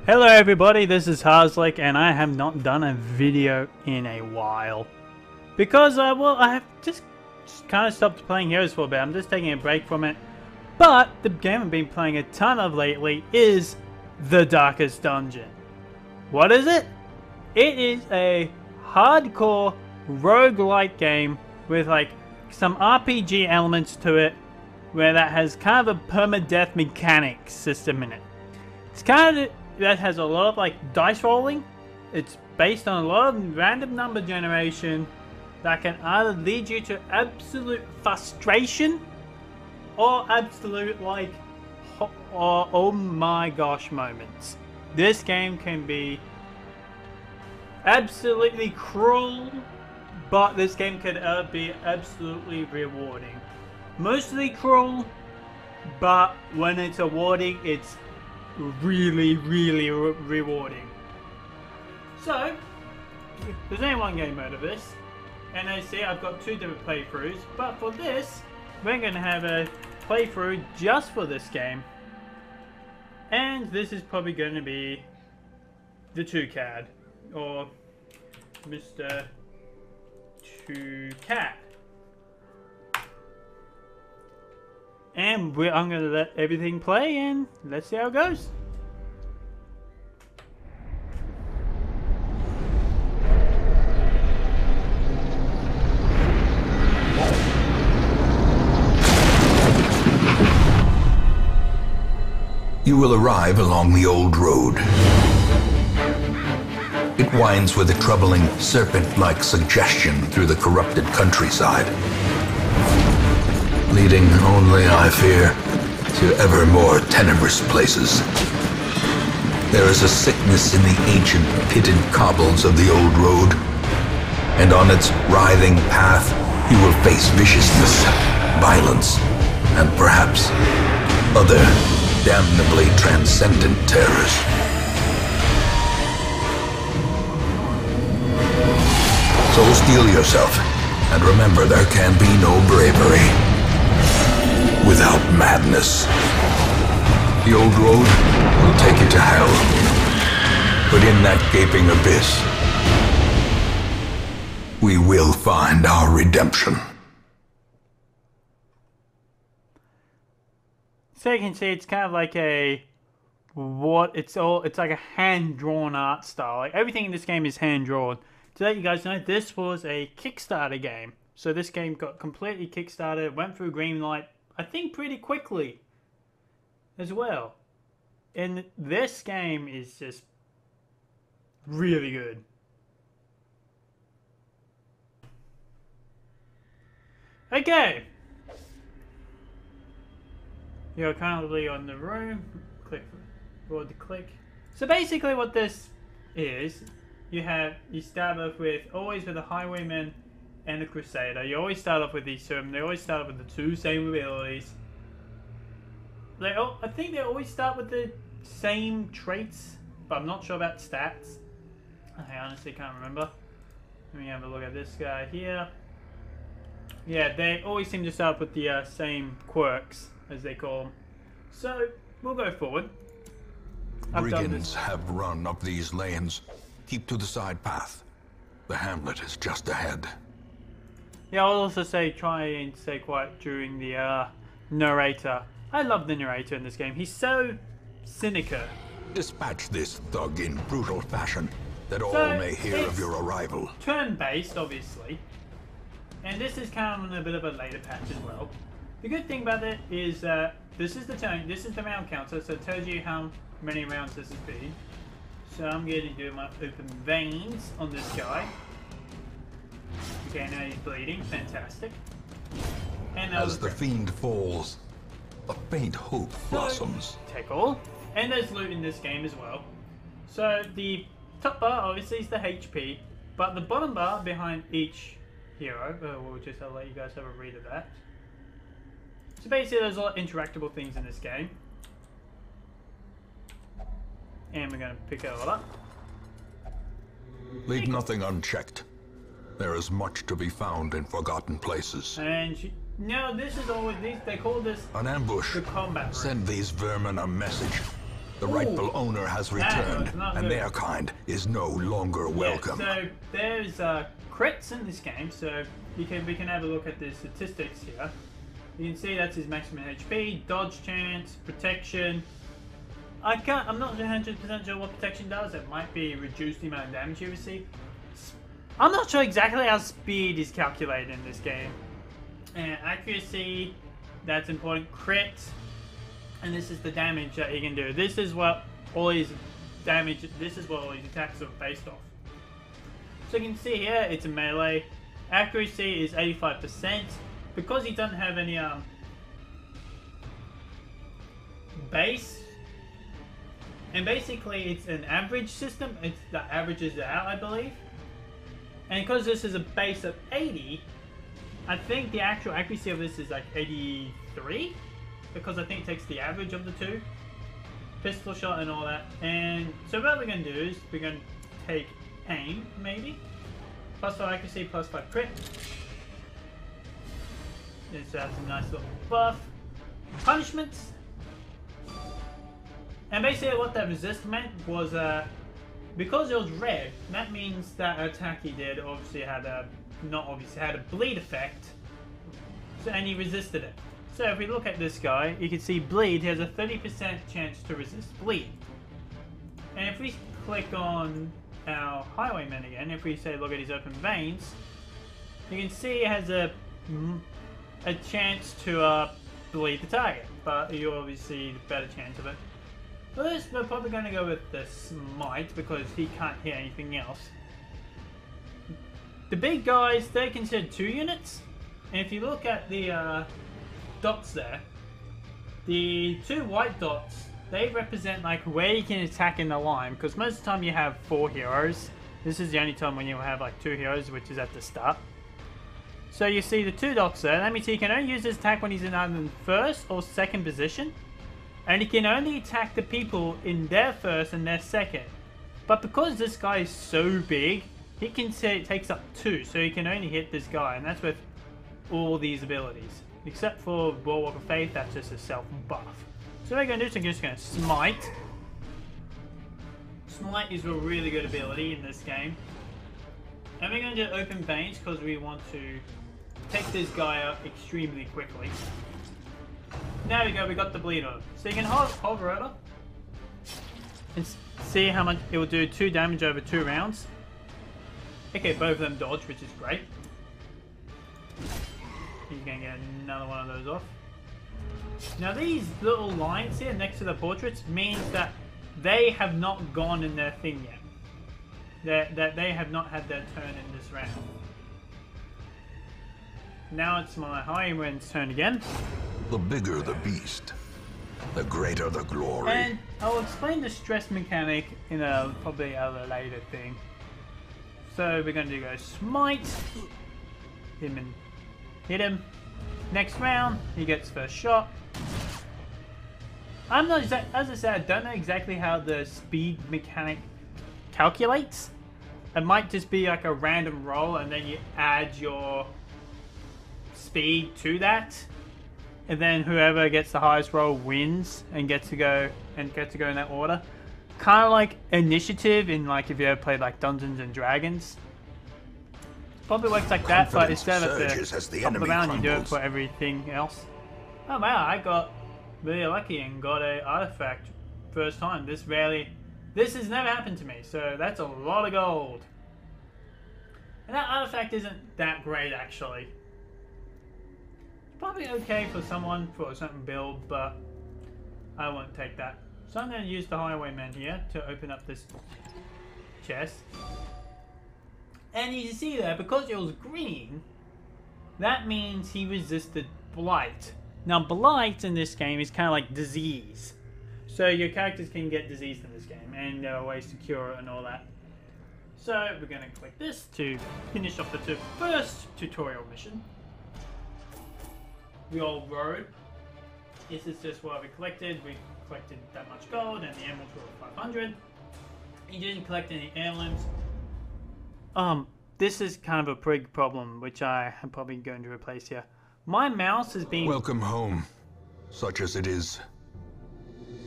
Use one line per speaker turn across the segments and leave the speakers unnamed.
Hello everybody, this is Harzlek and I have not done a video in a while. Because, well, I have just kind of stopped playing Heroes for a bit. I'm just taking a break from it. But the game I've been playing a ton of lately is The Darkest Dungeon. What is it? It is a hardcore roguelike game with like some RPG elements to it, where that has kind of a permadeath mechanics system in it. It's kind of that has a lot of like dice rolling. It's based on a lot of random number generation that can either lead you to absolute frustration or absolute like oh my gosh moments. This game can be absolutely cruel, but this game can be absolutely rewarding. Mostly cruel, but when it's rewarding, it's really rewarding. So, there's only one game mode of this, and as you see, I've got two different playthroughs, but for this, we're going to have a playthrough just for this game. And this is probably going to be the 2CAD, or Mr. 2CAD. And I'm going to let everything play and let's see how it goes.
You will arrive along the old road. It winds with a troubling serpent-like suggestion through the corrupted countryside, leading only, I fear, to ever more tenebrous places. There is a sickness in the ancient pitted cobbles of the old road, and on its writhing path you will face viciousness, violence, and perhaps other damnably transcendent terrors. So steel yourself, and remember there can be no bravery without madness. The old road will take you to hell, but in that gaping abyss, we will find our redemption.
So you can see it's kind of like it's like a hand-drawn art style. Like everything in this game is hand-drawn. To let you guys know, this was a Kickstarter game. So this game got completely kickstarted, went through Greenlight, I think pretty quickly as well. And this game is just really good. Okay. You're currently on the room. Click forward to click. So basically what this is, you start off with always with a highwayman and a crusader. You always start off with these two. They always start off with the two same abilities. I think they always start with the same traits, but I'm not sure about stats. I honestly can't remember. Let me have a look at this guy here. Yeah, they always seem to start with the same quirks, as they call them. So, we'll go forward.
Brigands have run up these lanes. Keep to the side path. The hamlet is just ahead.
Yeah, I'll also say try and stay quiet during the narrator. I love the narrator in this game. He's so cynical.
Dispatch this thug in brutal fashion, that all may hear of your arrival.
Turn-based, obviously. And this is kind of on a bit of a later patch as well. The good thing about it is that this is the round counter, so it tells you how many rounds this has been. So I'm going to do my open veins on this guy. Okay, now he's bleeding. Fantastic. And
as the fiend falls, a faint hope blossoms.
Take all. And there's loot in this game as well. So the top bar obviously is the HP, but the bottom bar behind each hero, we'll just let you guys have a read of that. So basically there's a lot of interactable things in this game. And we're going to pick it all up.
Leave nothing unchecked. There is much to be found in forgotten places.
And no, this is always they call this
an ambush.
the combat room.
Send these vermin a message. The rightful owner has returned, and their kind is no longer welcome.
Yeah, so there's crits in this game, so we can have a look at the statistics here. You can see that's his maximum HP, dodge chance, protection. I'm not 100% sure what protection does. It might be reduce the amount of damage you receive. I'm not sure exactly how speed is calculated in this game. And accuracy, that's important. Crit, and this is the damage that he can do. This is what all his damage, this is what all his attacks are based off. So you can see here, it's a melee. Accuracy is 85%. Because he doesn't have any base, and basically it's an average system, it's the averages out, I believe. And because this is a base of 80, I think the actual accuracy of this is like 83, because I think it takes the average of the two. Pistol shot and all that. And so what we're going to do is we're going to take aim, maybe. +5 accuracy, +5 crit. This has a nice little buff. Punishments. And basically what that resist meant was because it was red, that means that attack he did obviously had a had a bleed effect. So, and he resisted it. So if we look at this guy, you can see bleed, he has a 30% chance to resist bleed. And if we click on our highwayman again, if we say look at his open veins, you can see it has a chance to bleed the target, but you obviously the better chance of it. First, we're probably going to go with the smite because he can't hit anything else. The big guys, they're considered 2 units, and if you look at the dots there, the 2 white dots, they represent like where you can attack in the line, because most of the time you have 4 heroes. This is the only time when you have like 2 heroes, which is at the start. So you see the 2 dots there. That means he can only use his attack when he's in either first or second position. And he can only attack the people in their first and their second. But because this guy is so big, he can say it takes up 2. So he can only hit this guy. And that's with all these abilities. Except for Bulwark of Faith, that's just a self buff. So what we're going to do is we're just going to smite. Smite is a really good ability in this game. And we're going to do open veins because we want to take this guy out extremely quickly. There we go, we got the bleed on. So you can hover over and see how much it will do 2 damage over 2 rounds. Okay, both of them dodge, which is great. He's going to get another one of those off. Now these little lines here next to the portraits means that they have not gone in their thing yet. That they have not had their turn in this round. Now it's my highwayman's turn again.
The bigger the beast, the greater the glory.
And I'll explain the stress mechanic in probably a later thing. So we're going to go smite him and hit him. Next round, he gets first shot. I'm not exact, as I said, I don't know exactly how the speed mechanic calculates. It might just be like a random roll and then you add your speed to that. And then whoever gets the highest roll wins and gets to go in that order. Kind of like initiative in like if you ever played like Dungeons and Dragons. Probably works like that, but instead of the top of the round, you do it for everything else. Oh wow, I got really lucky and got a artifact first time. This has never happened to me, so that's a lot of gold. And that artifact isn't that great actually. It's probably okay for someone for a certain build, but I won't take that. So I'm going to use the highwayman here to open up this chest. And you see there, because it was green, that means he resisted blight. Now blight in this game is kind of like disease. So your characters can get disease in this game, and there are ways to cure it and all that. So we're going to click this to finish off the first tutorial mission. The old road. This is just what we collected. We collected that much gold, and the emeralds were 500. You didn't collect any heirlooms. This is kind of a big problem, which I am probably going to replace here. My mouse has been...
Welcome home, such as it is.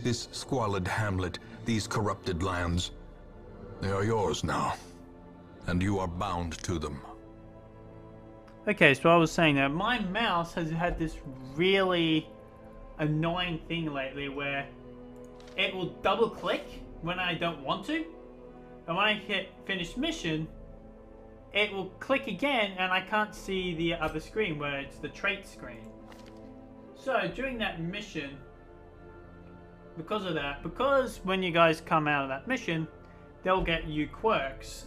This squalid hamlet, these corrupted lands, they are yours now, and you are bound to them.
Okay, so I was saying that my mouse has had this really annoying thing lately where it will double click when I don't want to, and when I hit finish mission, it will click again and I can't see the other screen where it's the trait screen. So during that mission, because of that, because when you guys come out of that mission, they'll get you quirks.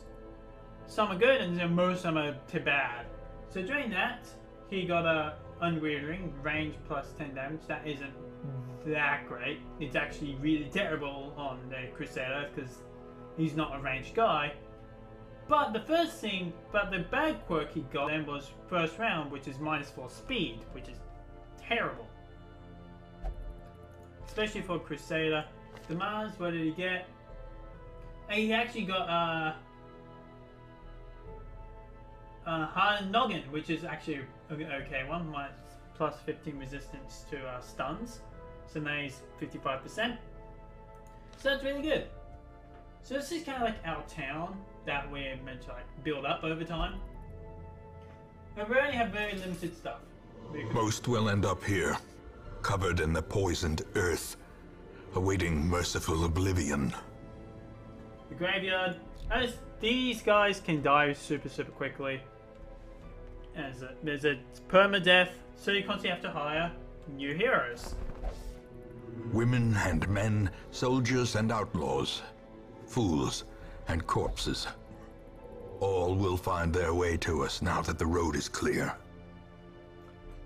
Some are good and then most of them are too bad. So during that, he got a unwavering range plus 10 damage. That isn't that great. It's actually really terrible on the Crusader because he's not a ranged guy. But the bad quirk he got then was first round, which is -4 speed, which is terrible. Especially for Crusader. Demands, what did he get? And he actually got Hard Noggin, which is actually an okay one, plus 15 resistance to stuns. So now he's 55%. So that's really good. So this is kind of like our town that we're meant to like build up over time. And we only have very limited stuff.
Most will end up here, covered in the poisoned earth, awaiting merciful oblivion.
The graveyard, as these guys can die super quickly. There's a permadeath, so you constantly have to hire new heroes.
Women and men, soldiers and outlaws, fools and corpses. All will find their way to us now that the road is clear.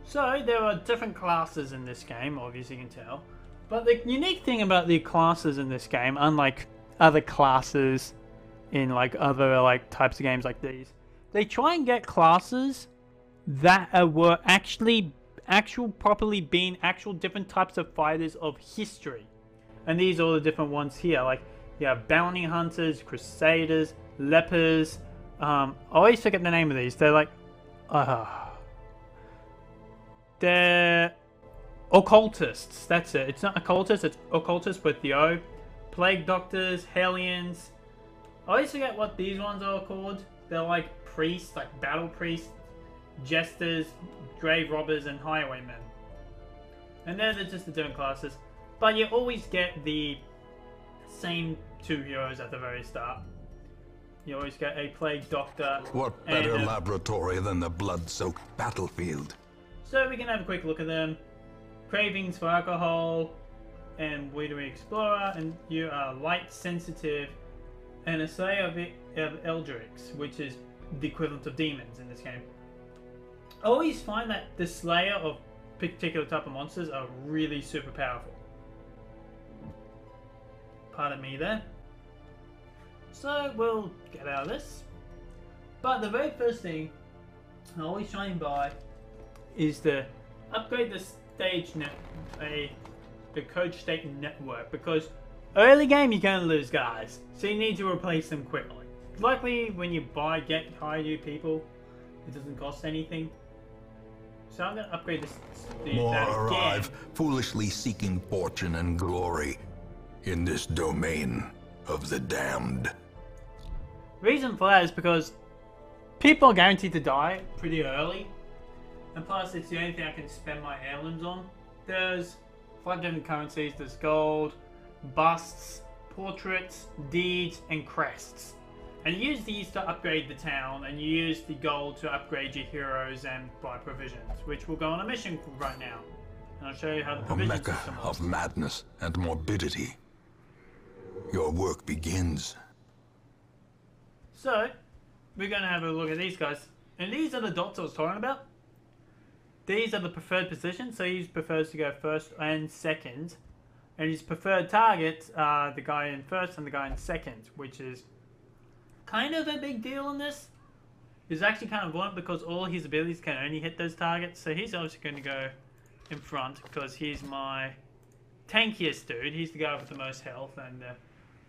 So there are different classes in this game, obviously you can tell. But the unique thing about the classes in this game, unlike other classes in like other like types of games like these, they try and get classes that were properly being actual different types of fighters of history. And these are all the different ones here. Like you have bounty hunters, crusaders, lepers. I always forget the name of these. They're like, they're occultists. That's it. It's not occultists. It's occultists with the O. Plague doctors, hellions. I always forget what these ones are called. They're like priests, like battle priests, jesters, grave robbers, and highwaymen. And they're just the different classes. But you always get the same two heroes at the very start. You always get a plague doctor.
What better laboratory than the blood-soaked battlefield?
So we can have a quick look at them. Cravings for alcohol, and Weedery Explorer, and you are light sensitive, and a Slayer of Eldrix, which is the equivalent of demons in this game. I always find that the Slayer of particular type of monsters are really super powerful. Pardon me there. So we'll get out of this. But the very first thing I always try and buy is to upgrade the code state network, because early game you're going to lose guys, so you need to replace them quickly. Luckily when you hire new people, it doesn't cost anything. So I'm going to upgrade
More arrive, foolishly seeking fortune and glory in this domain of the damned.
Reason for that is because people are guaranteed to die pretty early, and plus it's the only thing I can spend my heirlooms on. There's 5 different currencies. There's gold, busts, portraits, deeds, and crests. And you use these to upgrade the town, and you use the gold to upgrade your heroes and buy provisions, which we'll go on a mission right now. And I'll show you how the provision
A mecca
system works.
of madness and morbidity. Your work begins.
So, we're going to have a look at these guys. And these are the dots I was talking about. These are the preferred positions, so he prefers to go first and second. And his preferred targets are the guy in first and the guy in second, which is kind of a big deal in this. It's actually kind of important because all his abilities can only hit those targets. So he's obviously going to go in front because he's my tankiest dude. He's the guy with the most health and the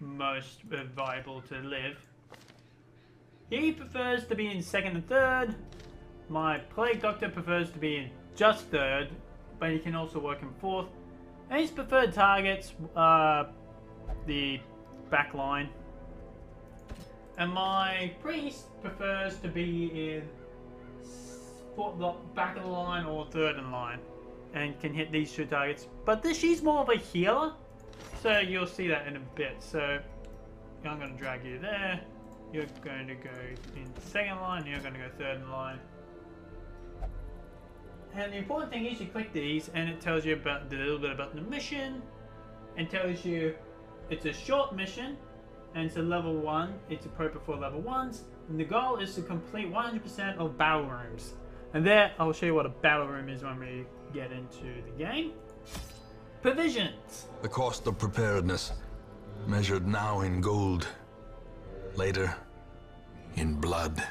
most viable to live. He prefers to be in second and third. My plague doctor prefers to be in just third, but he can also work in fourth. And his preferred targets are the back line. And my priest prefers to be in the back of the line or third in line. And can hit these 2 targets. But she's more of a healer. So you'll see that in a bit. So I'm going to drag you there. You're going to go in second line. You're going to go third in line. And the important thing is you click these and it tells you about a little bit about the mission. And tells you it's a short mission. And it's a level 1. It's appropriate for level 1s. And the goal is to complete 100% of battle rooms. And there, I'll show you what a battle room is when we get into the game. Provisions.
The cost of preparedness, measured now in gold, later in blood.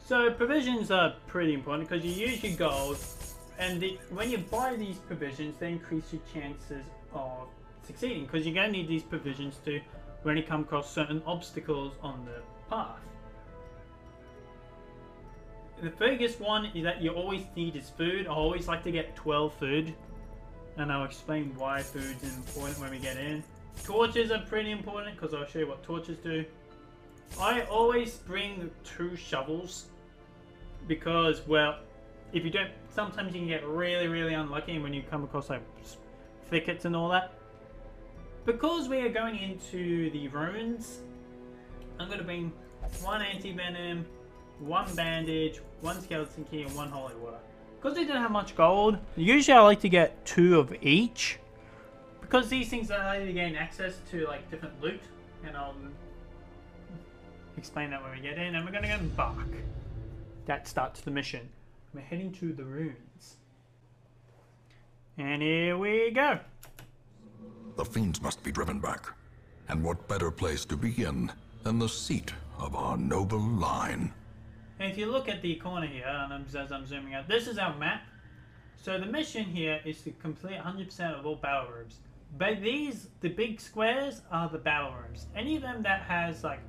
So provisions are pretty important because you use your gold, and when you buy these provisions, they increase your chances of succeeding because you're going to need these provisions to when you come across certain obstacles on the path. The biggest one is that you always need is food. I always like to get 12 food, and I'll explain why food is important when we get in. Torches are pretty important because I'll show you what torches do. I always bring 2 shovels because, well, if you don't, sometimes you can get really unlucky when you come across like thickets and all that. Because we are going into the ruins, I'm going to bring 1 anti-venom, 1 bandage, 1 skeleton key, and 1 holy water. Because we don't have much gold, usually I like to get 2 of each. Because these things allow you to gain access to like different loot. And I'll explain that when we get in. And we're going to go embark. That starts the mission. We're heading to the ruins. And here we go.
The fiends must be driven back. And what better place to begin than the seat of our noble line?
And if you look at the corner here, and as I'm zooming out, this is our map. So the mission here is to complete 100% of all battle rooms. But these, the big squares, are the battle rooms. Any of them that has like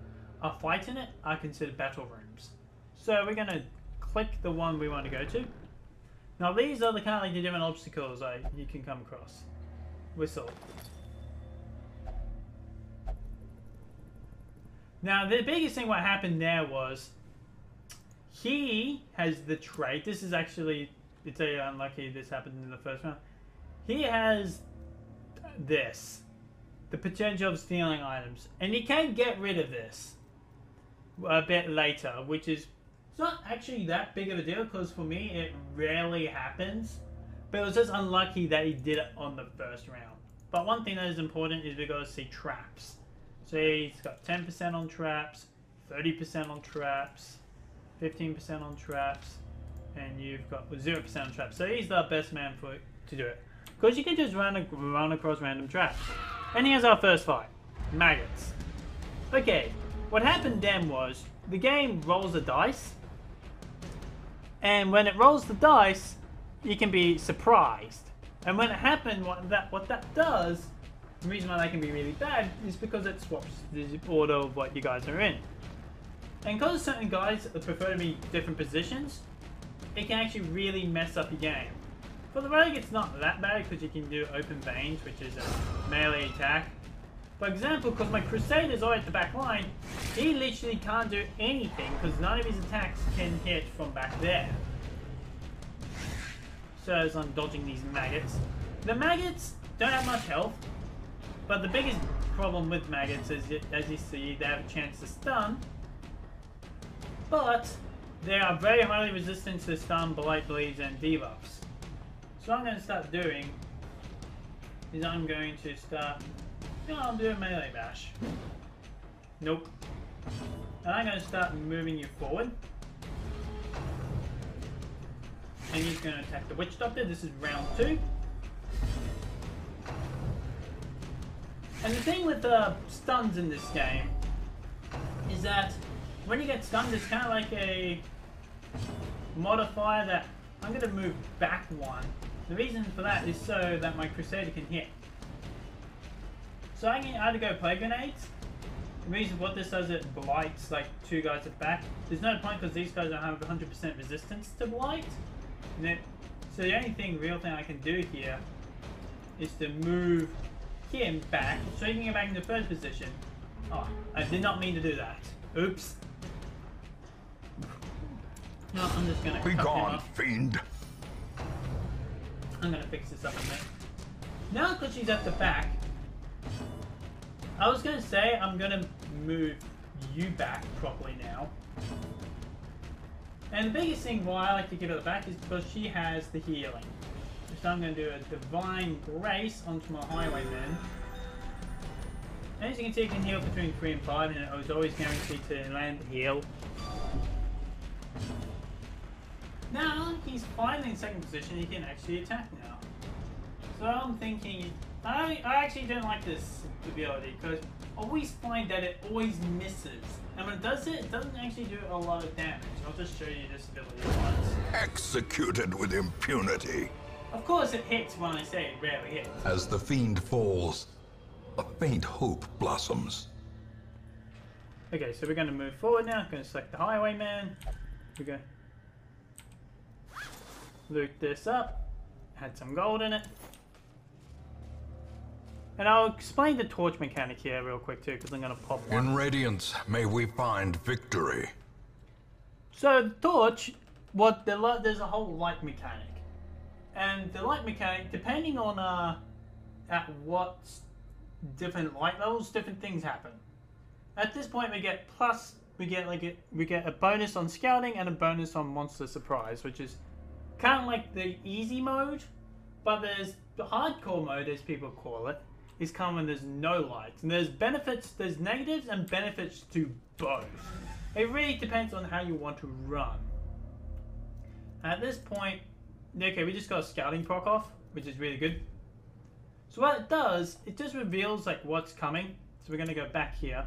a fight in it are considered battle rooms. So we're going to click the one we want to go to. Now these are the kind of like the different obstacles you can come across. Whistle. Now the biggest thing what happened there was he has the trait. This is actually, it's a unlucky this happened in the first round. He has this, the potential of stealing items, and you can get rid of this a bit later, which is it's not actually that big of a deal because for me it rarely happens, but it was just unlucky that he did it on the first round. But one thing that is important is we got to see traps. So he's got 10% on traps, 30% on traps, 15% on traps, and you've got 0% on traps. So he's the best man to do it. Because you can just run across random traps. And here's our first fight. Maggots. Okay, what happened then was, the game rolls the dice. And when it rolls the dice, you can be surprised. And when it happened, what that does, the reason why that can be really bad, is because it swaps the order of what you guys are in. And because certain guys prefer to be different positions, it can actually really mess up your game. For the rogue, it's not that bad because you can do open veins, which is a melee attack. For example, because my Crusader's all at the back line, he literally can't do anything because none of his attacks can hit from back there. So as I'm dodging these maggots. The maggots don't have much health, but the biggest problem with maggots is, as you see, they have a chance to stun. But they are very highly resistant to stun, blight, bleeds, and debuffs. So what I'm going to start doing is I'm going to start, I'll do a melee bash. Nope. And I'm going to start moving you forward. And he's going to attack the Witch Doctor. This is round 2. And the thing with stuns in this game is that when you get stunned, it's kind of like a modifier that I'm going to move back 1. The reason for that is so that my Crusader can hit. So I can either go Plague Grenades. The reason what this does, it blights like 2 guys at the back. There's no point because these guys don't have 100% resistance to blight. So the only real thing I can do here is to move him back so he can get back into first position. Oh, I did not mean to do that. Oops. No, I'm just gonna
Be gone, fiend.
I'm gonna fix this up a minute. Now because she's at the back, I was gonna say I'm gonna move you back properly now. And the biggest thing why I like to give her the back is because she has the healing. So I'm going to do a Divine Grace onto my Highwayman. And as you can see, it can heal between 3 and 5, and it was always guaranteed to land the heal. Now, he's finally in second position, he can actually attack now. So I'm thinking, I actually don't like this ability, because I always find that it always misses. And when it does it doesn't actually do a lot of damage. I'll just show you this ability once.
Executed with impunity.
Of course it hits when I say it rarely hits.
As the fiend falls, a faint hope blossoms.
Okay, so we're going to move forward now. I'm going to select the Highwayman. We're going to loot this up. Add some gold in it. And I'll explain the torch mechanic here real quick too, because I'm going to pop one.
In Radiance, may we find victory.
So the torch, there's a whole light mechanic. And the light mechanic, depending on at what different light levels, different things happen. At this point, we get a bonus on scouting and a bonus on monster surprise, which is kind of like the easy mode. But there's the hardcore mode, as people call it, is kind of when there's no lights. And there's benefits, there's negatives and benefits to both. It really depends on how you want to run. At this point, okay, we just got a scouting proc off, which is really good. So what it does, it just reveals like what's coming. So we're going to go back here.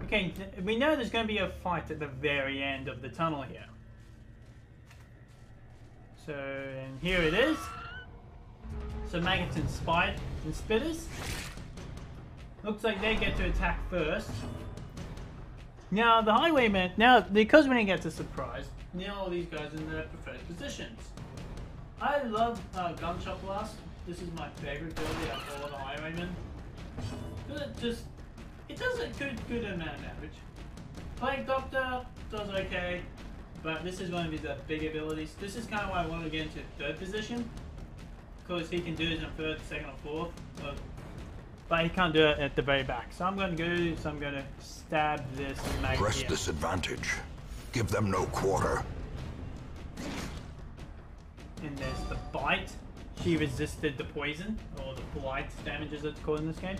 Okay, we know there's going to be a fight at the very end of the tunnel here. So, and here it is. So maggots and spitters. Looks like they get to attack first. Now the Highwayman, because we didn't get to surprise, now all these guys in their preferred positions. I love Gunshot Blast. This is my favorite ability out of all the Highwaymen. It does a good amount of damage. Plague Doctor does okay, but this is one of his big abilities. This is kind of why I want to get into third position, because he can do it in third, second, or fourth. But he can't do it at the very back. So I'm going to stab this maggot
Press
here.
disadvantage. Give them no quarter.
And there's the bite. She resisted the poison, or the blight damage as it's called in this game.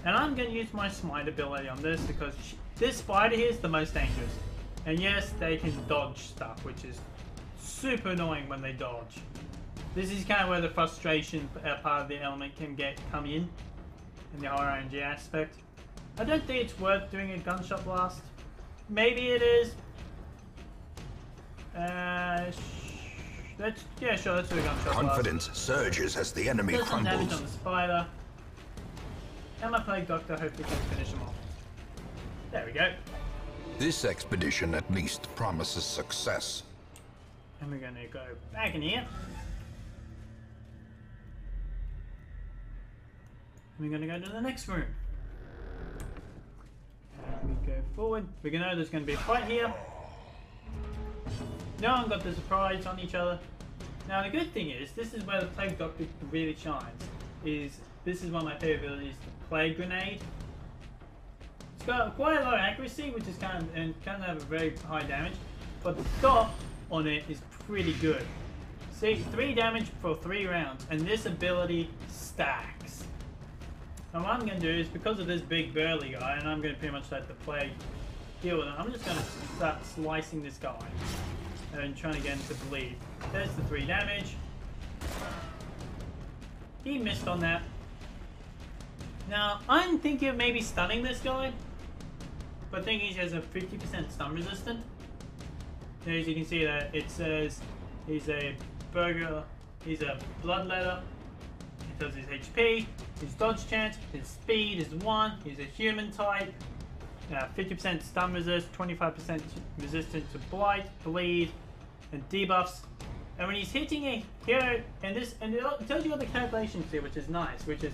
And I'm going to use my smite ability on this because this spider here is the most dangerous. And yes, they can dodge stuff, which is super annoying when they dodge. This is kind of where the frustration part of the element can come in the RNG aspect. I don't think it's worth doing a gunshot blast. Maybe it is. Let's do a gunshot blast.
Confidence surges as the enemy
Does some damage
crumbles.
on the spider. And my Plague Doctor hopefully can finish him off. There we go.
This expedition at least promises success.
And we're going to go back in here. We're going to go to the next room. And we go forward. We know there's going to be a fight here. No one got the surprise on each other. Now the good thing is, this is where the Plague Doctor really shines. This is one of my favorite abilities, the Plague Grenade. It's got quite a low accuracy, which is kind of have a very high damage, but the dot on it is pretty good. See, 3 damage for 3 rounds, and this ability stacks. Now what I'm going to do is, because of this big burly guy, and I'm going to pretty much let the Plague deal with him, I'm just going to start slicing this guy and trying to get him to bleed. There's the 3 damage. He missed on that. Now, I'm thinking of maybe stunning this guy, but thinking he has a 50% stun resistant. Now, as you can see that it says he's a bloodletter. It does his HP, his dodge chance, his speed is 1, he's a human type. 50% stun resist, 25% resistant to blight, bleed, and debuffs. And when he's hitting a hero, and it tells you all the calculations here, which is nice, which is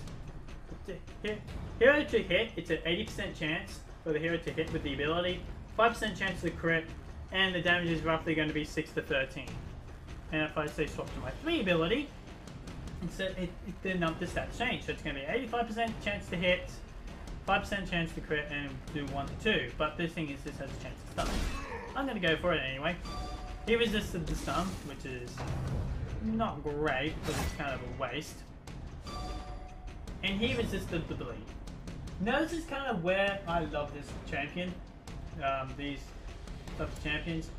hero to hit, it's an 80% chance for the hero to hit with the ability, 5% chance to crit, and the damage is roughly going to be 6 to 13. And if I say swap to my 3 ability, the stats change. So it's going to be 85% chance to hit, 5% chance to crit, and do 1 to 2. But this thing is this has a chance to stun. I'm going to go for it anyway. He resisted the stun, which is not great because it's kind of a waste. And he resisted the bleed. Now this is kind of where I love this champion. These types of champions.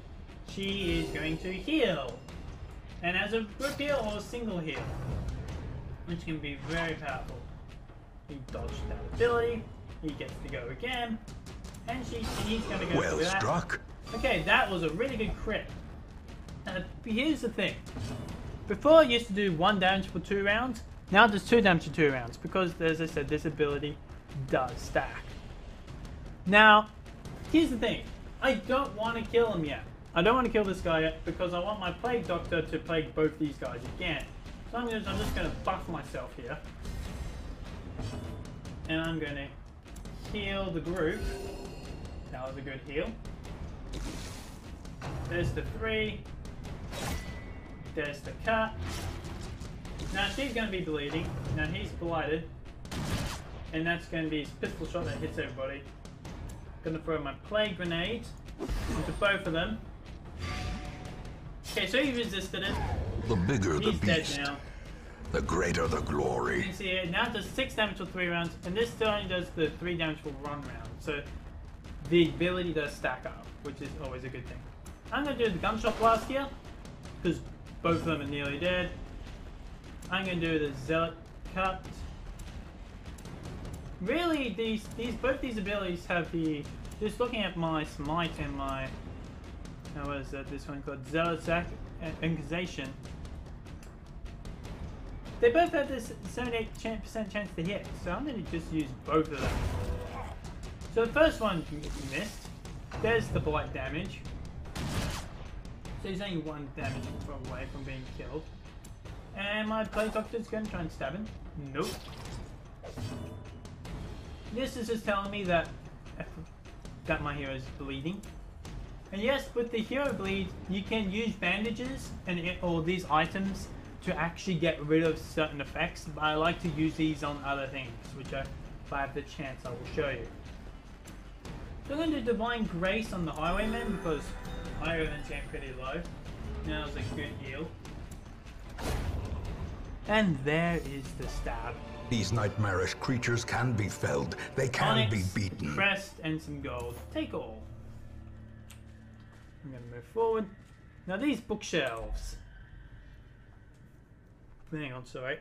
She is going to heal. And as a group heal or a single heal. Which can be very powerful. He dodged that ability. He gets to go again. And he's going to go
well
for that.
Struck.
Okay, that was a really good crit. Now, here's the thing. Before, I used to do 1 damage for 2 rounds. Now it does 2 damage for 2 rounds. Because, as I said, this ability does stack. Now, here's the thing. I don't want to kill him yet. I don't want to kill this guy yet because I want my Plague Doctor to plague both these guys again. So I'm just going to buff myself here. And I'm going to heal the group. That was a good heal. There's the 3. There's the cut. Now she's going to be bleeding. Now he's blighted. And that's going to be his pistol shot that hits everybody. Going to throw my Plague Grenade into both of them. Okay, so he resisted it.
The bigger the
He's dead
beast,
now.
the greater the
You
glory.
can see it now it does 6 damage for 3 rounds, and this still only does the 3 damage for 1 round. So the ability does stack up, which is always a good thing. I'm going to do the gunshot blast here, because both of them are nearly dead. I'm going to do the zealot cut. Really, both these abilities have the. Just looking at my smite and my. How is that? This one called Zealot's Inquisition. They both have this 78% chance to hit, so I'm going to just use both of them. So the first one missed. There's the blight damage. So he's only 1 damage away from being killed. And my Plague Doctor's going to try and stab him. Nope. This is just telling me that my hero is bleeding. And yes, with the hero bleed, you can use bandages or these items to actually get rid of certain effects. But I like to use these on other things, which if I have the chance, I will show you. So I'm going to do Divine Grace on the Highwayman because Highwayman's getting pretty low. Now it's a good heal. And there is the stab.
These nightmarish creatures can be felled. They can
Onyx,
be beaten.
crest, and some gold. Take all. I'm going to move forward. Now these bookshelves. Hang on, sorry.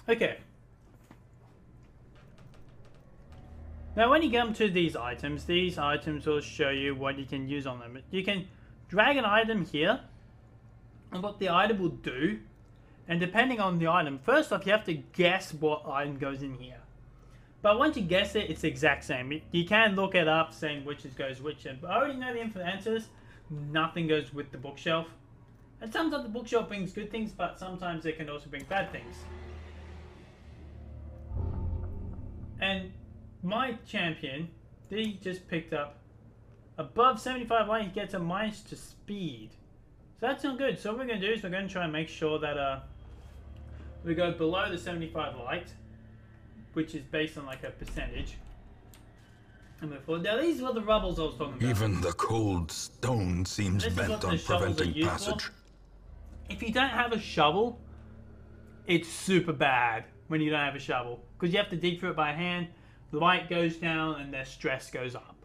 Okay. Now when you come to these items will show you what you can use on them. You can drag an item here and what the item will do, and depending on the item, first off you have to guess what item goes in here. But once you guess it, it's the exact same. You can look it up saying which goes which, but I already know the answers. Nothing goes with the bookshelf. And sometimes the bookshelf brings good things, but sometimes it can also bring bad things. And my champion, he just picked up above 75 light, he gets a minus to speed. So that's not good. So what we're going to do is we're going to try and make sure that we go below the 75 light, which is based on like a percentage. And move forward. Now these were the rubbles I was talking about.
Even the cold stone seems bent on preventing passage.
If you don't have a shovel, it's super bad when you don't have a shovel. Because you have to dig through it by hand. The light goes down and their stress goes up.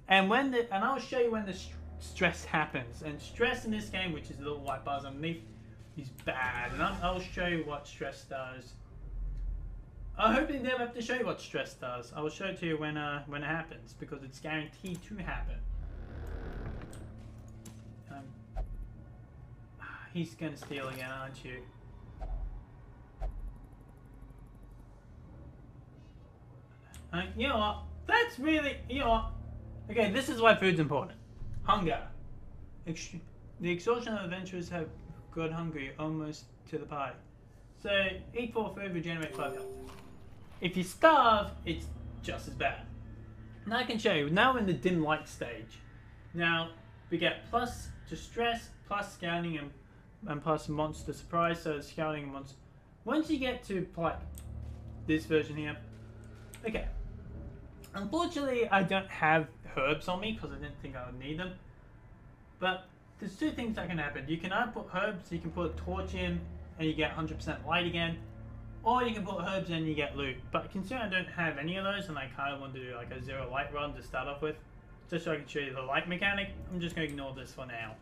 And I'll show you when the stress happens. And stress in this game, which is the little white bars underneath, is bad. And I'll show you what stress does. I hope they never have to show you what stress does. I will show it to you when it happens, because it's guaranteed to happen. He's gonna steal again, aren't you? You know what? That's really, you know what? Okay, this is why food's important. Hunger. The exhaustion of adventurers have got hungry almost to the party. So, eat 4 food, regenerate 5 health. If you starve, it's just as bad. Now I can show you. Now we're in the dim light stage. Now, we get plus to stress, plus scouting, and plus monster surprise. So, scouting and monster. Once you get to, like, this version here. Okay. Unfortunately, I don't have herbs on me because I didn't think I would need them. But there's 2 things that can happen. You can either put herbs, you can put a torch in, and you get 100% light again. Or you can put herbs in and you get loot. But considering I don't have any of those, and I kind of want to do like a 0 light run to start off with, just so I can show you the light mechanic, I'm just going to ignore this for now.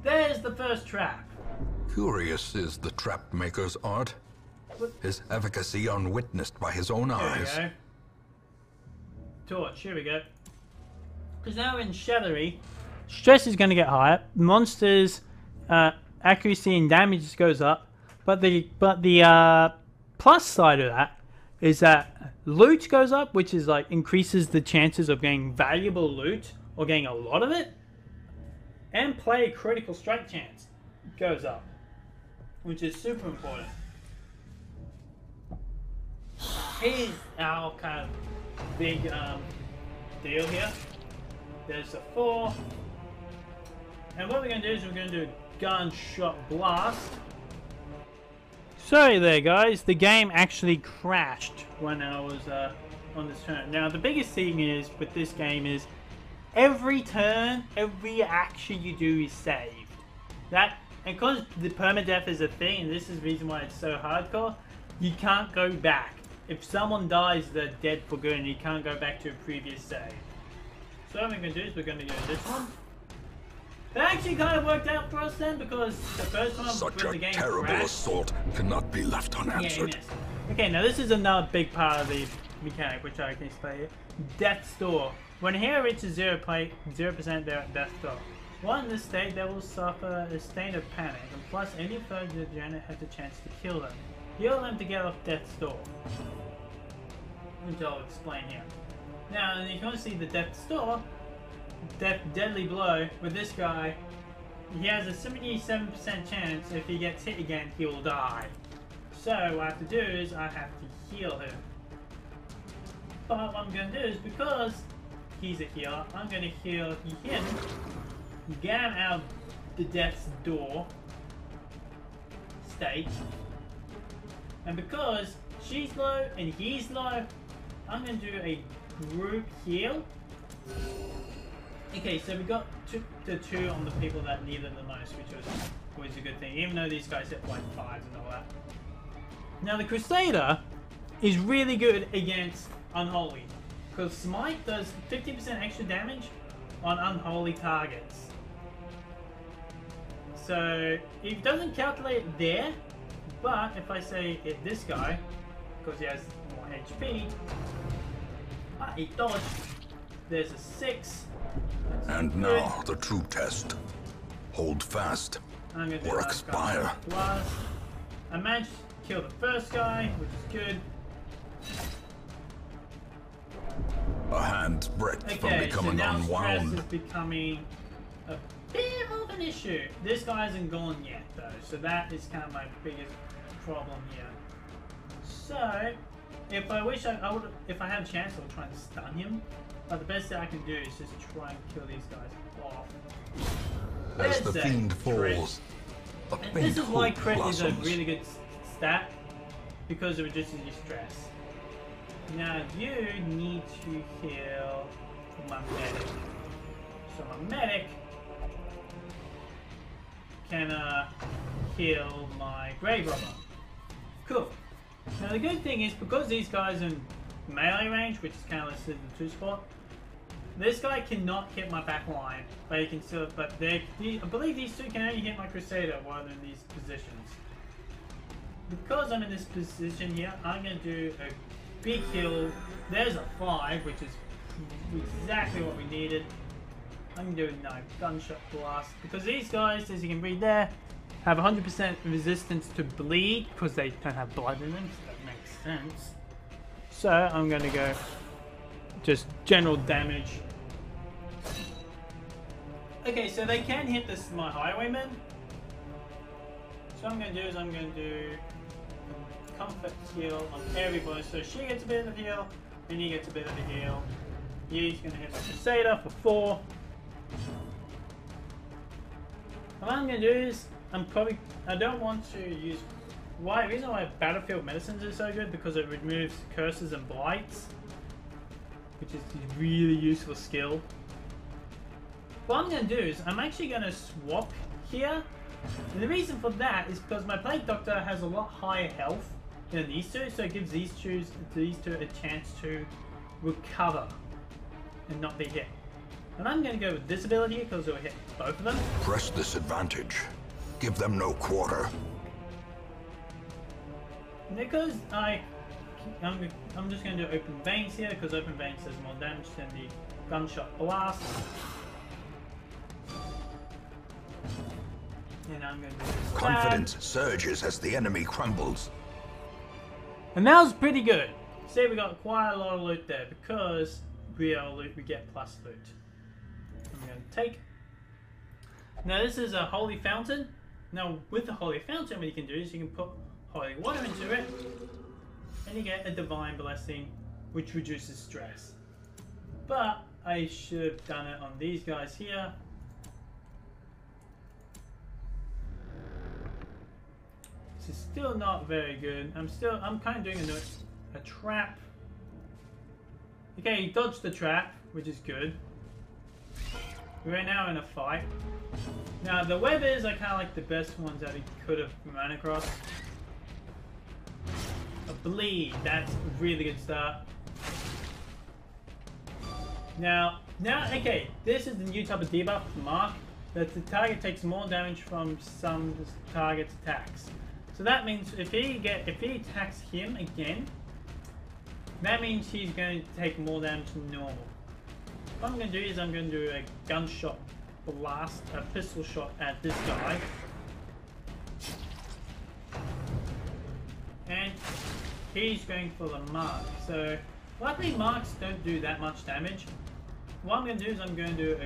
There's the first trap.
Curious is the trap maker's art. His efficacy unwitnessed by his own eyes.
Here we go. Torch, here we go. Because now in Shadowy, stress is going to get higher. Monsters' accuracy and damage goes up. But the plus side of that is that loot goes up, which is like increases the chances of getting valuable loot or getting a lot of it. And player critical strike chance goes up, which is super important. Here's our kind of big deal here. There's a 4. And what we're going to do is we're going to do a gunshot blast. Sorry there guys, the game actually crashed when I was on this turn. Now the biggest thing is with this game is every turn, every action you do is saved. That, and because the permadeath is a thing, and this is the reason why it's so hardcore, you can't go back. If someone dies, they're dead for good and you can't go back to a previous save. So what we're going to do is we're going to go this one. That actually kind of worked out for us then, because the first one
Such
when
a
the game
terrible
crashed,
assault cannot be left unanswered.
yeah, okay, now this is another big part of the mechanic, which I can explain here. Death Store. When a hero reaches 0%, they're at Death Store. While in this state, they will suffer a state of panic, and plus any further degenerate has a chance to kill them. Heal them to get off Death's Door, which I'll explain here. Now, and you can see the Death's Door, Deadly Blow, with this guy, he has a 77% chance if he gets hit again, he will die. So, what I have to do is, I have to heal him. But what I'm going to do is, because he's a healer, I'm going to heal him, get him out of the Death's Door state. And because she's low and he's low, I'm going to do a group heal. Okay, so we got the 2 on the people that need it the most, which was always a good thing, even though these guys hit like 5s and all that. Now the Crusader is really good against Unholy, because Smite does 50% extra damage on unholy targets. So it doesn't calculate it there, but if I say hit this guy, because he has more HP, he dodged, there's a 6.
And now the true test. Hold fast, or expire.
I managed to kill the first guy, which is good.
A hand's breadth from
Okay,
becoming
so now
unwound.
stress is becoming a bit of an issue. This guy isn't gone yet, though, so that is kind of my biggest problem here. So, if I wish I would, if I had a chance, I would try and stun him. But the best that I can do is just try and kill these guys off.
As the fiend falls, a
and
faint
this is why
hope
crit is a
blossoms.
really good stat, because it reduces your stress. Now you need to heal my medic. So my medic can heal my grave robber. Cool. Now the good thing is, because these guys are in melee range, which is kind of listed in the 2 spot, this guy cannot hit my back line, but he can still. But I believe these 2 can only hit my Crusader while they're in these positions. Because I'm in this position here, I'm going to do a big kill. There's a 5, which is exactly what we needed. I'm going to do a gunshot blast, because these guys, as you can read there, have 100% resistance to bleed, because they don't have blood in them, so that makes sense. So I'm going to go just general damage. Okay, so they can hit this my highwaymen. So what I'm going to do is I'm going to do a comfort heal on everybody. So she gets a bit of a heal, and he gets a bit of a heal. He's going to hit the Crusader for 4. What I'm going to do is I don't want to use... The reason why Battlefield Medicines is so good because it removes curses and blights, which is a really useful skill. What I'm going to do is I'm actually going to swap here. And the reason for that is because my Plague Doctor has a lot higher health than these two, so it gives these two a chance to recover and not be hit. And I'm going to go with this ability because it will hit both of them.
Press this advantage. Give them no quarter.
Because I'm just going to do open veins here because open veins does more damage than the gunshot blast. And I'm going to do this
Confidence surges as the enemy crumbles.
And that was pretty good. See, we got quite a lot of loot there because we get plus loot. I'm going to take. Now this is a holy fountain. Now with the holy fountain, what you can do is you can put holy water into it, and you get a divine blessing, which reduces stress. But I should have done it on these guys here. This is still not very good. I'm kind of doing a trap. Okay, he dodged the trap, which is good. We're now in a fight. Now the webbers are kind of like the best ones that he could have run across. A bleed, that's a really good start. Now, okay, this is the new type of debuff, Mark, that the target takes more damage from some target's attacks. So that means if he attacks him again, that means he's going to take more damage than normal. What I'm going to do is I'm going to do a gunshot blast, a pistol shot at this guy. And he's going for the mark. So luckily marks don't do that much damage. What I'm going to do is I'm going to do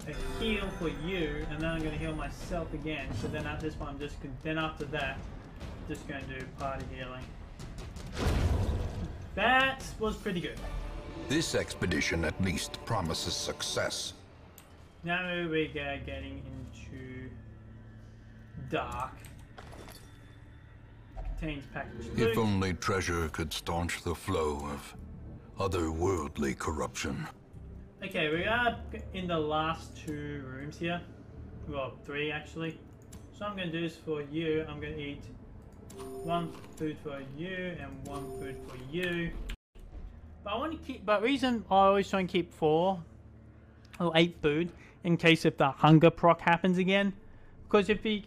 a heal for you, and then I'm going to heal myself again. So then at this point I'm just then after that I'm just going to do party healing. That was pretty good.
This expedition at least promises success.
Now we're getting into dark. Contains packaged loot.
If only treasure could staunch the flow of otherworldly corruption.
Okay, we are in the last 2 rooms here. Well, 3 actually. So I'm going to do this for you. I'm going to eat 1 food for you and 1 food for you. But I want to keep. But reason I always try and keep 4 or 8 food in case if the hunger proc happens again. Because if the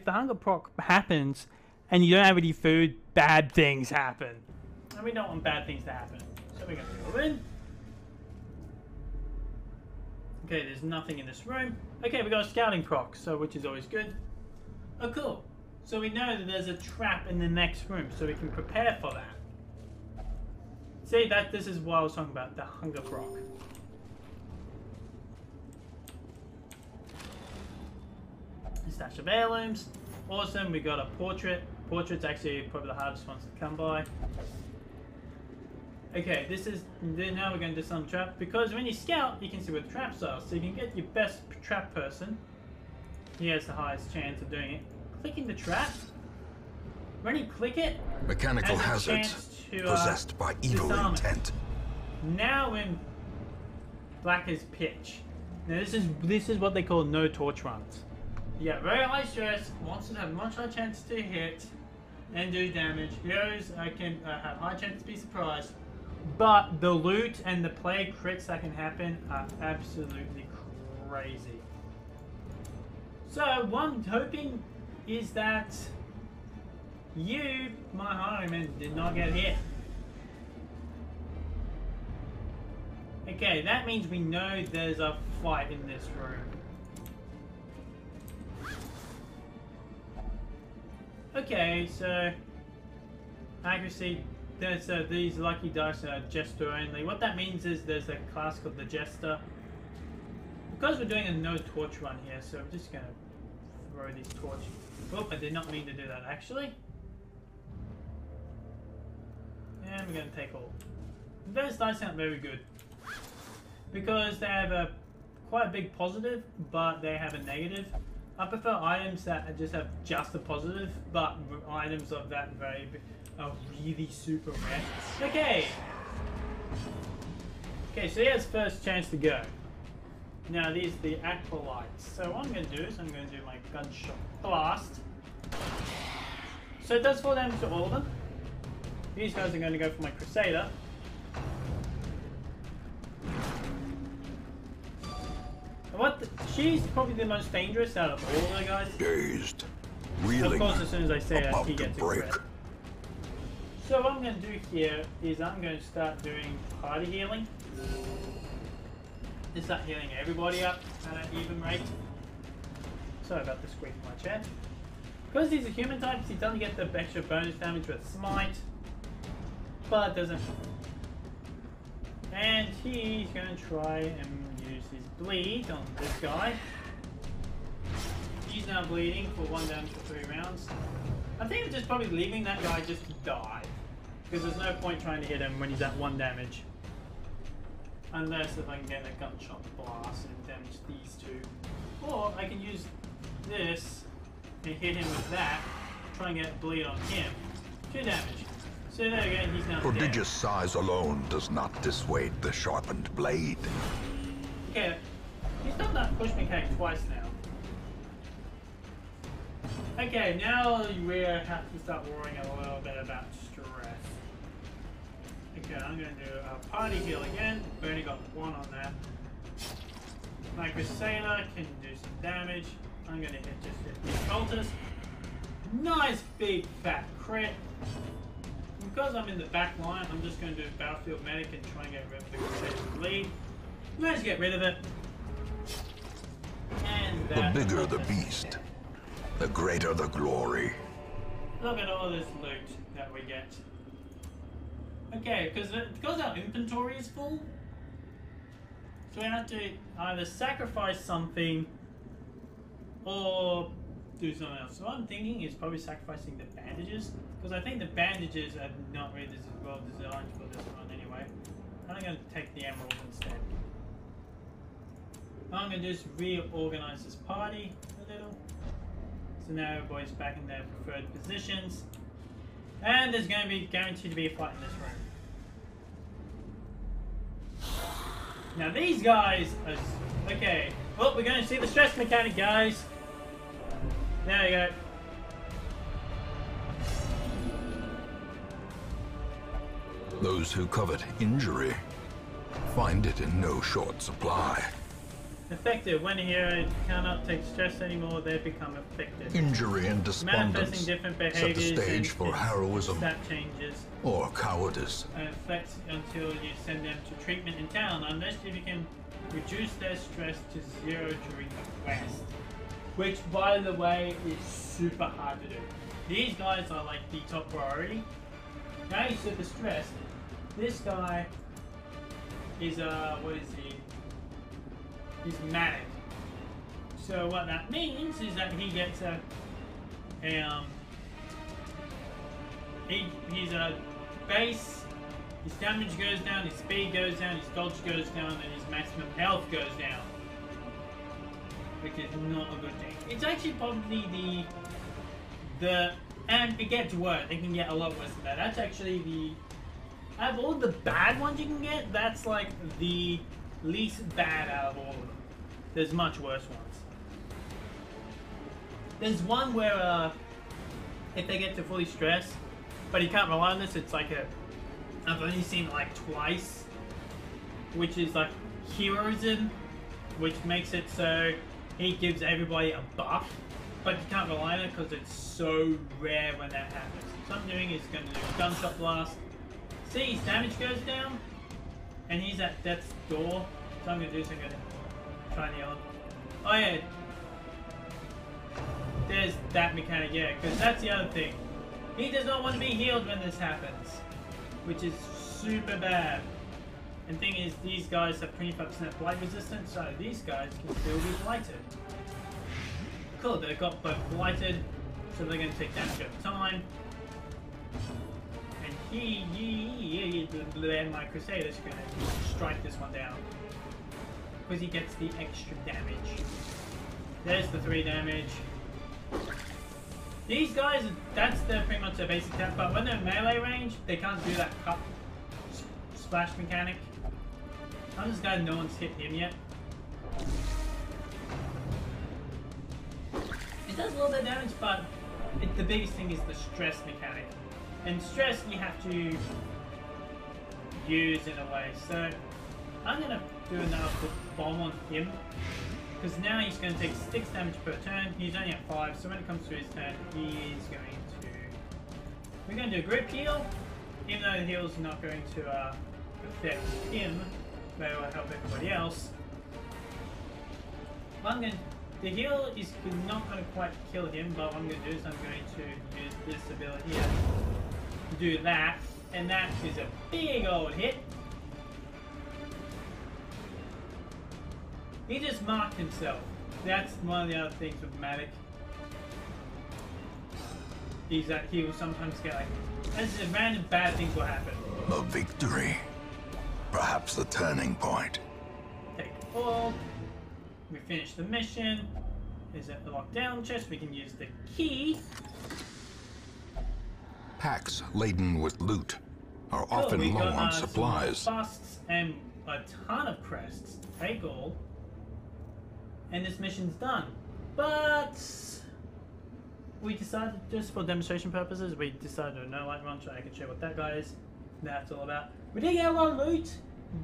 hunger proc happens and you don't have any food, bad things happen. And we don't want bad things to happen. So we're going to go in. Okay, there's nothing in this room. Okay, we got a scouting proc, so which is always good. Oh, cool. So we know that there's a trap in the next room, so we can prepare for that. See, this is what I was talking about, the hunger proc. Stash of heirlooms. Awesome, we got a portrait. Portrait's actually probably the hardest ones to come by. Okay, now we're going to do some trap, because when you scout, you can see where the traps are, so you can get your best trap person. He has the highest chance of doing it. Clicking the trap. When you click it,
mechanical hazards possessed by evil intent.
Now when black is pitch. Now this is what they call no torch runs. You get very high stress, monsters have much higher chance to hit and do damage. Heroes can have high chance to be surprised. But the loot and the plague crits that can happen are absolutely crazy. So what I'm hoping is that you, my highwayman, did not get hit. Okay, that means we know there's a fight in this room. Okay, so accuracy there's these lucky dice are Jester only. What that means is there's a class called the Jester. Because we're doing a no torch run here, so I'm just gonna throw these torches. Oh, I did not mean to do that actually. And we're gonna take all. Those dice aren't very good because they have a quite a big positive, but they have a negative. I prefer items that just have just a positive, but items of that very are really super rare. Okay. Okay, so he has first chance to go. Now these are the acolytes. So what I'm going to do is I'm going to do my gunshot blast. So it does 4 damage to all of them. These guys are going to go for my Crusader. She's probably the most dangerous out of all the guys.
Dazed, reeling,
of course, as soon as I say it,
about
he
to
gets a
break.
crit. So what I'm going to do here is I'm going to start doing party healing. Just start healing everybody up at an even rate. Sorry about the squeak in my chat. Because these are human types, he doesn't get the extra bonus damage with Smite, but doesn't. And he's going to try and use his bleed on this guy. He's now bleeding for 1 damage for 3 rounds. I think I'm just probably leaving that guy just to die, because there's no point trying to hit him when he's at 1 damage. Unless if I can get a gunshot blast and damage these two. Or I can use this and hit him with that, try and get bleed on him. 2 damage. So there again, he's now
Prodigious
dead.
size alone does not dissuade the sharpened blade.
Okay, he's done that push mechanic twice now. Okay, now we have to start worrying a little bit about stress. Okay, I'm going to do a party heal again. We only got 1 on that. My Crusader can do some damage. I'm going to hit these cultists. Nice big fat crit. Because I'm in the back line, I'm just going to do Battlefield Medic and try and get rid of the Crusader's bleed. Manage to get rid of it. And that.
The bigger the beast, the greater the glory.
Look at all this loot that we get. Okay, because our inventory is full, so we have to either sacrifice something or do something else. So what I'm thinking is probably sacrificing the bandages, because I think the bandages are not really as well designed for this one anyway. I'm going to take the emerald instead. I'm going to just reorganize this party a little. So now everybody's back in their preferred positions. And there's going to be guaranteed to be a fight in this room. Now these guys are... Okay. Well, we're going to see the stress mechanic, guys. There we go.
Those who covet injury find it in no short supply.
Effective. When a hero cannot take stress anymore, they become effective.
Injury and
Manifesting
despondence
different
set
behaviors
the stage for heroism
stat changes.
or cowardice.
Affects until you send them to treatment in town, unless you can reduce their stress to 0 during the quest. Which, by the way, is super hard to do. These guys are like the top priority. Now he's super stressed. This guy is what is he? He's manic. So what that means is that he gets he's a base, his damage goes down, his speed goes down, his dodge goes down, and his maximum health goes down. Which is not a good thing. It's actually probably and it gets worse. It can get a lot worse than that. That's actually out of all the bad ones you can get, that's like the least bad out of all of them. There's much worse ones. There's one where if they get to fully stressed, but you can't rely on this, it's like I've only seen it like twice, which is like heroism, which makes it so he gives everybody a buff, but you can't rely on it because it's so rare when that happens. So what I'm doing is going to do a gunshot blast. See, his damage goes down, and he's at death's door. So I'm going to do something. Try the other. Oh yeah. There's that mechanic, yeah, because that's the other thing. He does not want to be healed when this happens. which is super bad. And thing is, these guys have 25% blight resistance, so these guys can still be blighted. Cool, they've got both blighted, so they're going to take damage over time. And my Crusader's going to strike this one down. Because he gets the extra damage. There's the 3 damage. These guys, that's pretty much their basic attack, but when they're melee range, they can't do that cup splash mechanic. I'm just glad no one's hit him yet. It does a little bit of damage, but the biggest thing is the stress mechanic. And stress you have to use in a way. So I'm going to do another bomb on him. Because now he's going to take 6 damage per turn. He's only at 5, so when it comes to his turn, he's going to... We're going to do a group heal. Even though the heal's not going to affect him, but it will help everybody else. The heal is not going to quite kill him, but what I'm going to do is I'm going to use this ability here to do that, and that is a big old hit. He just marked himself. That's one of the other things with Matic. Is that he will sometimes get like, as random bad things will happen.
A victory. Perhaps the turning point.
Take a fall. We finish the mission. Is it the lockdown chest? We can use the key.
Packs laden with loot are often low on supplies.
Busts and a ton of crests. Take all. And this mission's done. But we decided, just for demonstration purposes, we decided to no light run so I can show what that guy is. That's all about. We did get a lot of loot,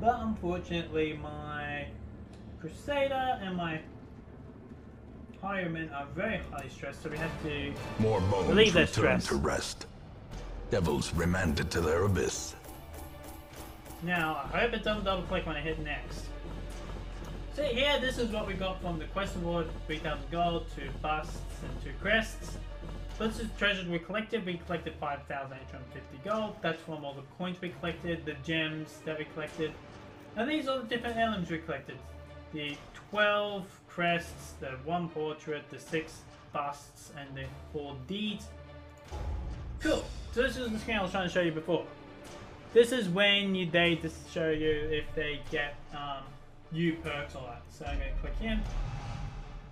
but unfortunately my Crusader and my Highwaymen are very highly stressed, so we have to
More bones
relieve their
return
stress.
to rest. Devils remanded to their abyss.
Now, I hope it doesn't double click when I hit next. So here, this is what we got from the quest award: 3,000 gold, 2 busts, and 2 crests. So this is treasures we collected. We collected 5,850 gold. That's from all the coins we collected, the gems that we collected. And these are the different emblems we collected. The 12 crests, the 1 portrait, the 6 busts, and the 4 deeds. Cool. So this is the screen I was trying to show you before. This is when they just show you if they get new perks or that. So I'm going to click in.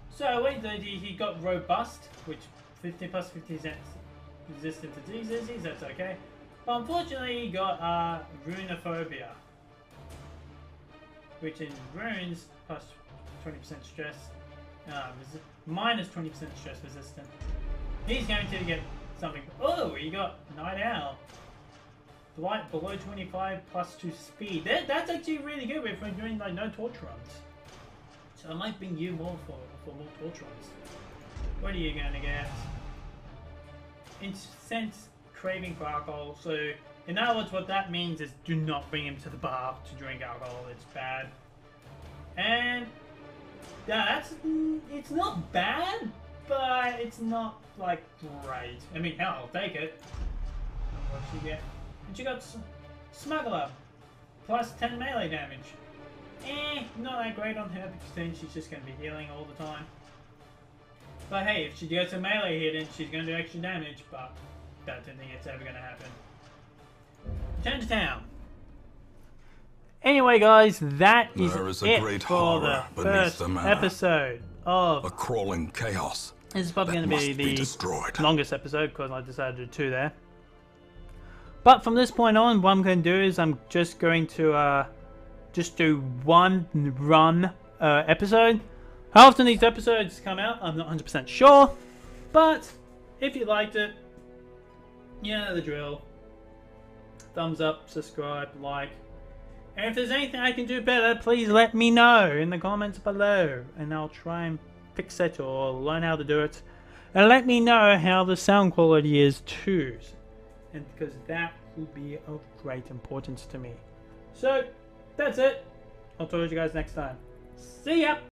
So what he did, he got robust, which 50 plus 50% resistant to diseases. That's okay. But unfortunately, he got runophobia, which in runes plus 20% stress, minus 20% stress resistant. He's going to get something. Oh, he got Night Owl. Light below 25 plus 2 speed. That's actually really good if we're doing like no torch runs. So I might bring you more for more torch runs. What are you going to get? Intense craving for alcohol. So in other words, what that means is do not bring him to the bar to drink alcohol. It's bad. And yeah, it's not bad, but it's not like great. I mean, hell, I'll take it. What you get? And you got Smuggler, plus 10 melee damage. Not that great on her because then she's just going to be healing all the time. But hey, if she gets a melee hit in, she's going to do extra damage, but I don't think it's ever going to happen. Return to town. Anyway guys, that is
a
it
great
for the
horror beneath
first
the manor.
episode of...
A crawling chaos.
This is probably
that
going to be
must be
the
destroyed.
longest episode because I decided to do 2 there. But from this point on, what I'm going to do is I'm just going to just do 1 run episode. How often these episodes come out, I'm not 100% sure. But if you liked it, you know the drill. Thumbs up, subscribe, like. And if there's anything I can do better, please let me know in the comments below. And I'll try and fix it or learn how to do it. And let me know how the sound quality is too. And because that will be of great importance to me. So, that's it. I'll talk to you guys next time. See ya!